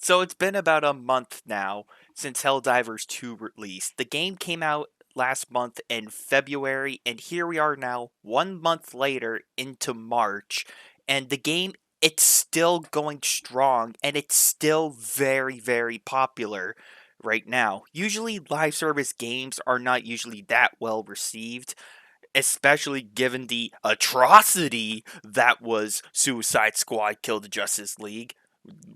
So it's been about a month now since Helldivers 2 released. The game came out last month in February, and here we are now, 1 month later into March, and the game it's still going strong and it's still very, very popular right now. Usually live service games are not usually that well received, especially given the atrocity that was Suicide Squad Kill the Justice League.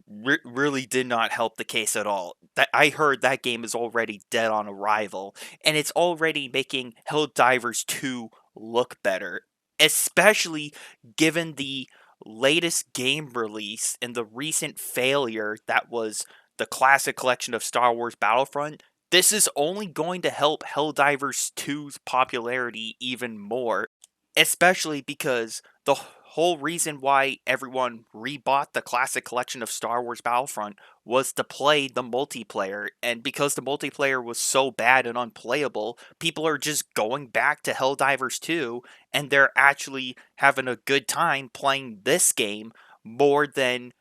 Really did not help the case at all. That I heard that game is already dead on arrival, and it's already making Helldivers 2 look better, especially given the latest game release and the recent failure that was the classic collection of Star Wars Battlefront. This is only going to help Helldivers 2's popularity even more, especially because the whole reason why everyone rebought the classic collection of Star Wars Battlefront was to play the multiplayer, and because the multiplayer was so bad and unplayable, people are just going back to Helldivers 2 and they're actually having a good time playing this game more than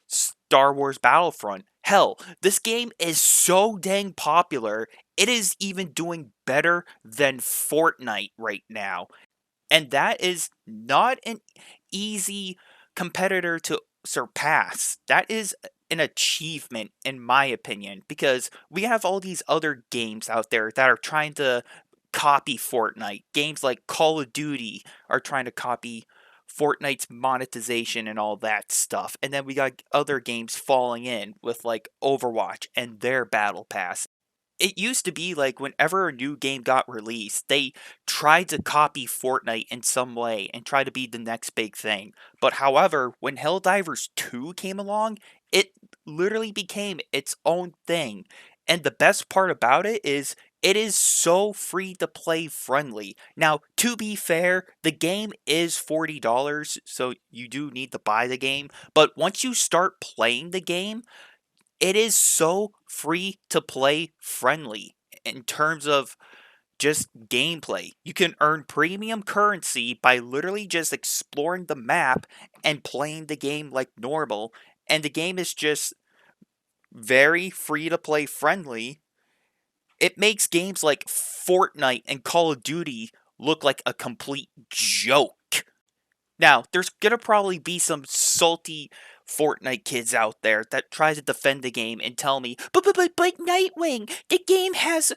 Star Wars Battlefront. Hell, this game is so dang popular, it is even doing better than Fortnite right now. And that is not an easy competitor to surpass. That is an achievement, in my opinion, because we have all these other games out there that are trying to copy Fortnite. Games like Call of Duty are trying to copy Fortnite's monetization and all that stuff. And then we got other games falling in with like Overwatch and their Battle Pass. It used to be like whenever a new game got released, they tried to copy Fortnite in some way and try to be the next big thing. But however, when Helldivers 2 came along, it literally became its own thing. And the best part about it is so free to play friendly. Now, to be fair, the game is $40, so you do need to buy the game. But once you start playing the game, it is so free to play friendly in terms of just gameplay. You can earn premium currency by literally just exploring the map and playing the game like normal. And the game is just very free to play friendly. It makes games like Fortnite and Call of Duty look like a complete joke. Now, there's gonna probably be some salty Fortnite kids out there that try to defend the game and tell me, but Nightwing, the game has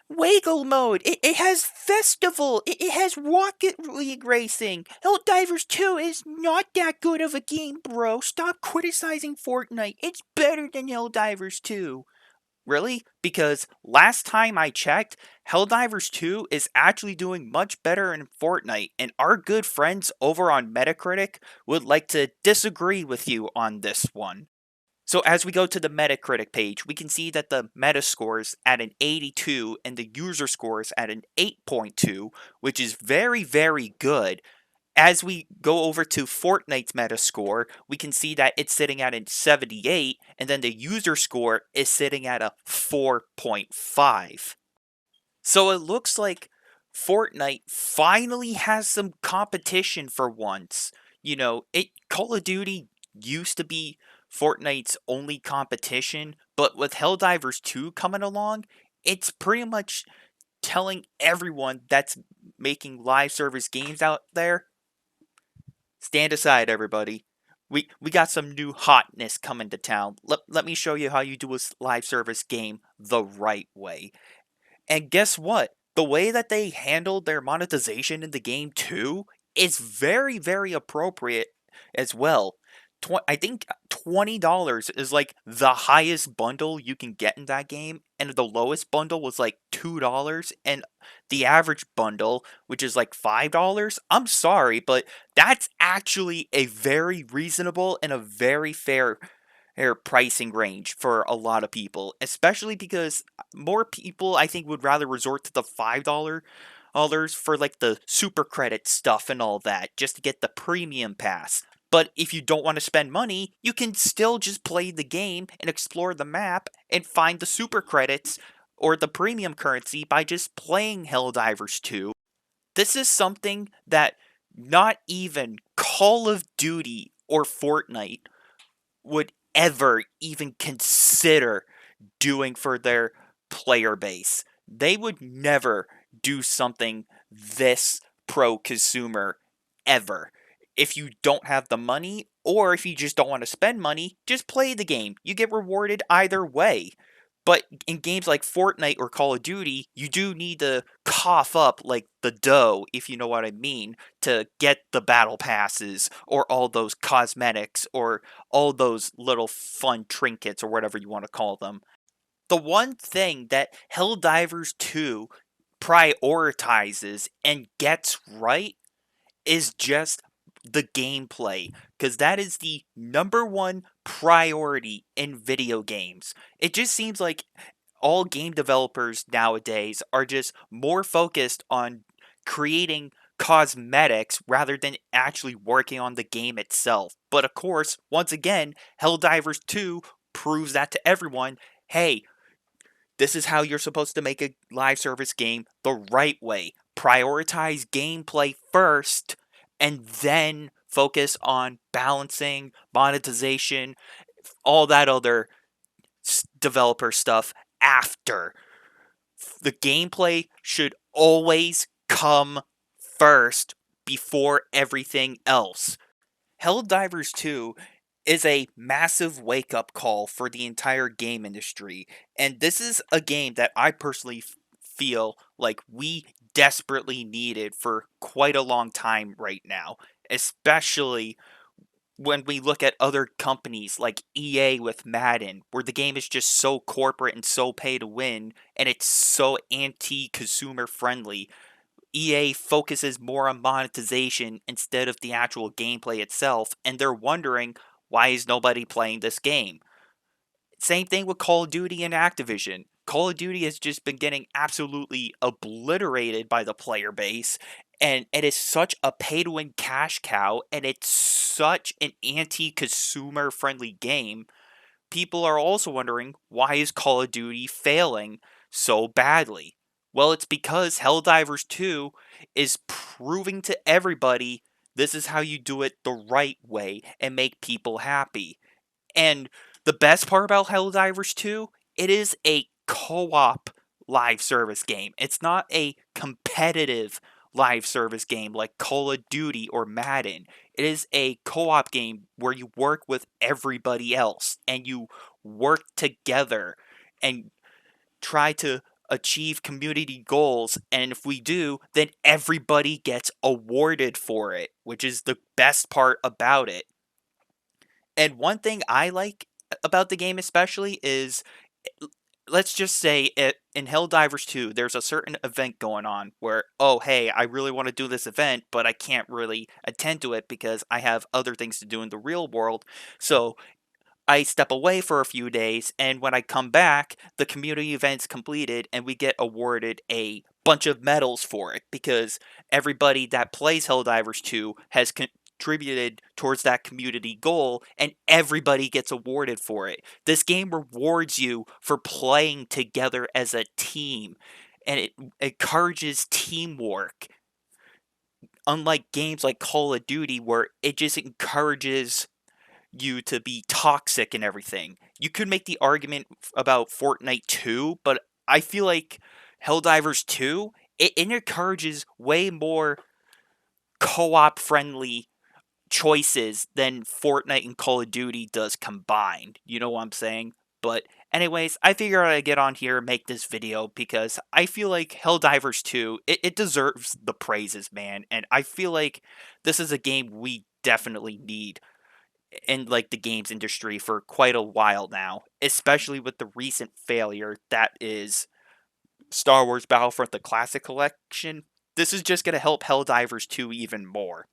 Waggle mode, it has Festival, it has Rocket League Racing. Helldivers 2 is not that good of a game, bro. Stop criticizing Fortnite. It's better than Helldivers 2. Really? Because last time I checked, Helldivers 2 is actually doing much better in Fortnite, and our good friends over on Metacritic would like to disagree with you on this one. So as we go to the Metacritic page, we can see that the Metascore's at an 82 and the user scores at an 8.2, which is very, very good. As we go over to Fortnite's Metascore, we can see that it's sitting at a 78, and then the user score is sitting at a 4.5. So it looks like Fortnite finally has some competition for once. Call of Duty used to be Fortnite's only competition, but with Helldivers 2 coming along, it's pretty much telling everyone that's making live service games out there, stand aside, everybody. We got some new hotness coming to town. Let me show you how you do a live service game the right way. And guess what? The way that they handled their monetization in the game too is very, very appropriate as well. I think $20 is like the highest bundle you can get in that game, and the lowest bundle was like $2, and the average bundle, which is like $5. I'm sorry, but that's actually a very reasonable and a very fair pricing range for a lot of people, especially because more people I think would rather resort to the $5 for like the super credit stuff and all that just to get the premium pass. But if you don't want to spend money, you can still just play the game and explore the map and find the super credits or the premium currency by just playing Helldivers 2. This is something that not even Call of Duty or Fortnite would ever even consider doing for their player base. They would never do something this pro consumer ever. If you don't have the money, or if you just don't want to spend money, just play the game. You get rewarded either way. But in games like Fortnite or Call of Duty, you do need to cough up like the dough, if you know what I mean, to get the battle passes or all those cosmetics or all those little fun trinkets or whatever you want to call them. The one thing that Helldivers 2 prioritizes and gets right is just the gameplay, because that is the number one priority in video games. It just seems like all game developers nowadays are just more focused on creating cosmetics rather than actually working on the game itself. But of course, once again, Helldivers 2 proves that to everyone. Hey, this is how you're supposed to make a live service game the right way. Prioritize gameplay first and then focus on balancing, monetization, all that other developer stuff after. The gameplay should always come first before everything else. Helldivers 2 is a massive wake up call for the entire game industry. And this is a game that I personally feel like we desperately needed for quite a long time right now, especially when we look at other companies like EA with Madden, where the game is just so corporate and so pay to win, and it's so anti consumer friendly. EA focuses more on monetization instead of the actual gameplay itself, and they're wondering, why is nobody playing this game? Same thing with Call of Duty and Activision. Call of Duty has just been getting absolutely obliterated by the player base, and it is such a pay to win cash cow, and it's such an anti consumer friendly game. People are also wondering, why is Call of Duty failing so badly? Well, it's because Helldivers 2 is proving to everybody this is how you do it the right way and make people happy. And the best part about Helldivers 2, it is a co-op live service game. It's not a competitive live service game like Call of Duty or Madden. It is a co-op game where you work with everybody else and you work together and try to achieve community goals, and if we do, then everybody gets awarded for it, which is the best part about it. And one thing I like about the game especially is, let's just say it in Helldivers 2, there's a certain event going on where, oh hey, I really want to do this event, but I can't really attend to it because I have other things to do in the real world. So I step away for a few days, and when I come back, the community event's completed, and we get awarded a bunch of medals for it because everybody that plays Helldivers 2 has contributed towards that community goal, and everybody gets awarded for it. This game rewards you for playing together as a team, and it encourages teamwork. Unlike games like Call of Duty, where it just encourages you to be toxic and everything. You could make the argument about Fortnite 2, but I feel like Helldivers 2, it encourages way more co-op friendly choices than Fortnite and Call of Duty does combined. You know what I'm saying? But anyways, I figured I'd get on here and make this video because I feel like Helldivers 2, it deserves the praises, man. And I feel like this is a game we definitely need in like the games industry for quite a while now, especially with the recent failure that is Star Wars Battlefront the Classic Collection. This is just going to help Helldivers 2 even more.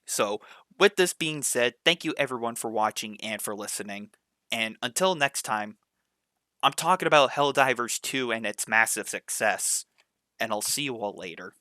So, with this being said, thank you everyone for watching and for listening. And until next time, I'm talking about Helldivers 2 and its massive success. And I'll see you all later.